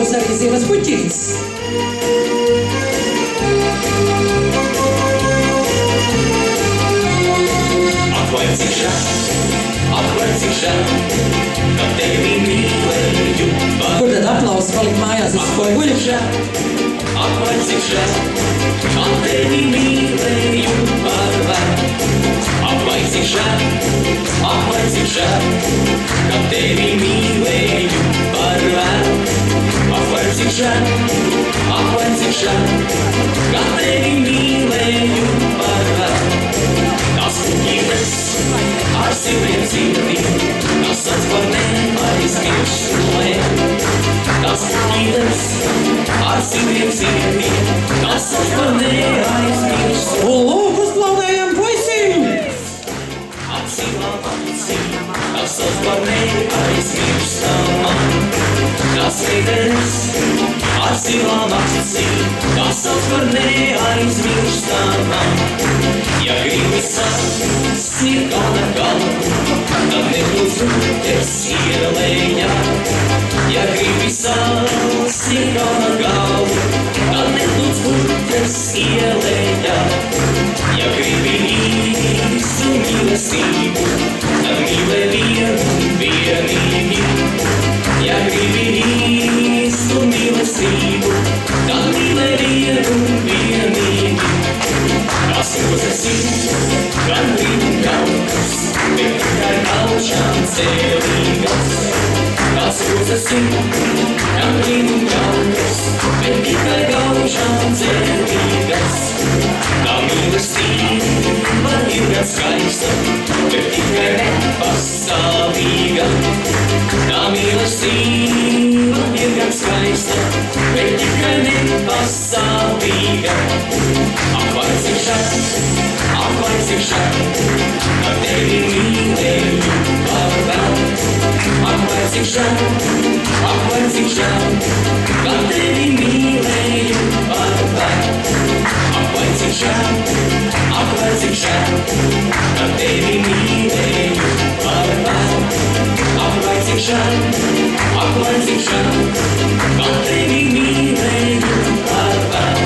būs arī ziemas puķītis. Atklāj cik žēl, ka tevi mīlēju. Kur tad aplausi palikt mājās uz spoguļu? Atklāj cik žēl, ka tevi mīlēju par vēl. Atklāj cik žēl, ka tevi mīlēju par vēl. Atklāj cik žēl, ka tevi mīlēju par vēl. Tas puķītes ar siltiem sirdīm, kas atsvar neaizmirstulē. Tas puķītes ar siltiem sirdīm, kas atsvar neaizmirstulē. Un lūk uz plaunējiem puisim! Acīmām acīm, kas atsvar neaizmirstamā. Tas veidenes ar silām acīm, kas atsvar neaizmirstamā. Ja gribi sasniegt gala galu, tad nebūs ūdens ielējā. Ja gribi sasniegt gala galu, tad nebūs ūdens ielējā. Ja gribi īstu mīlestību, tad mīlē vienīgi. Ja gribi īstu mīlestību, tad mīlē vienīgi. Tas esi, gan rītu gaukas, bet tikai gaušām cerīgas. Tas esi, gan rītu gaukas, bet tikai gaušām cerīgas. Tā mīlestība ir gan skaista, bet tikai nepastāvīga. Tā mīlestība ir gan skaista, bet tikai nepastāvīga. Atklāj cik žēl, ka tevi mīlēju par vēl. Atklāj cik žēl, ka tevi mīlēju par vēl. Atklāj cik žēl, ka tevi mīlēju par vēl. Atklāj cik žēl, ka tevi mīlēju par vēl.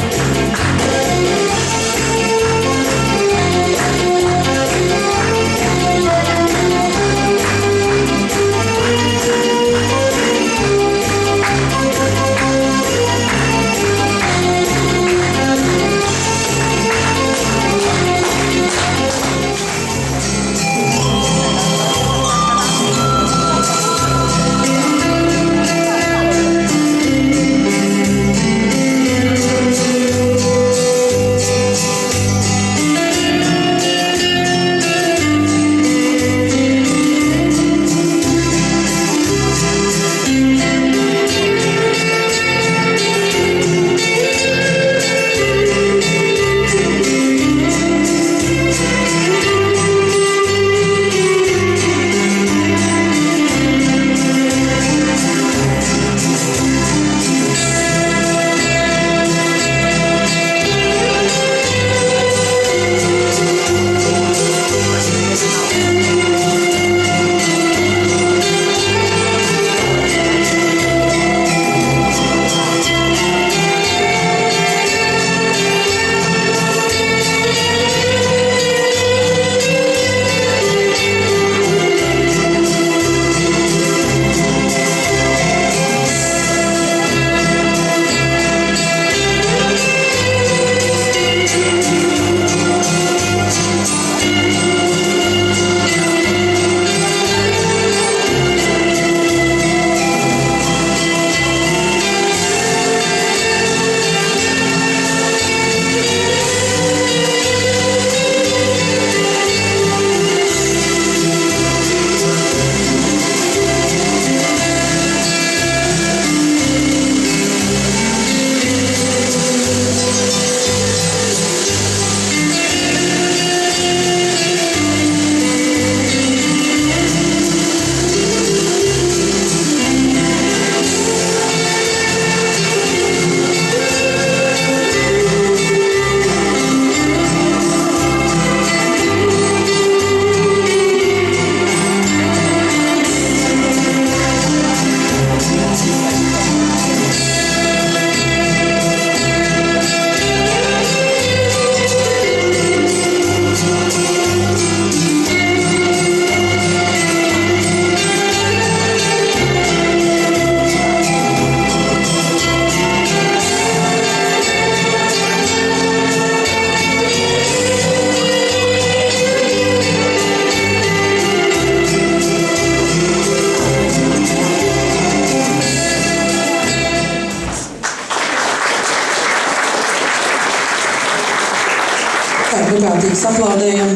Kārtīgs aplaudējam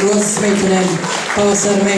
Rozes meitenēm, pavasara meitenēm.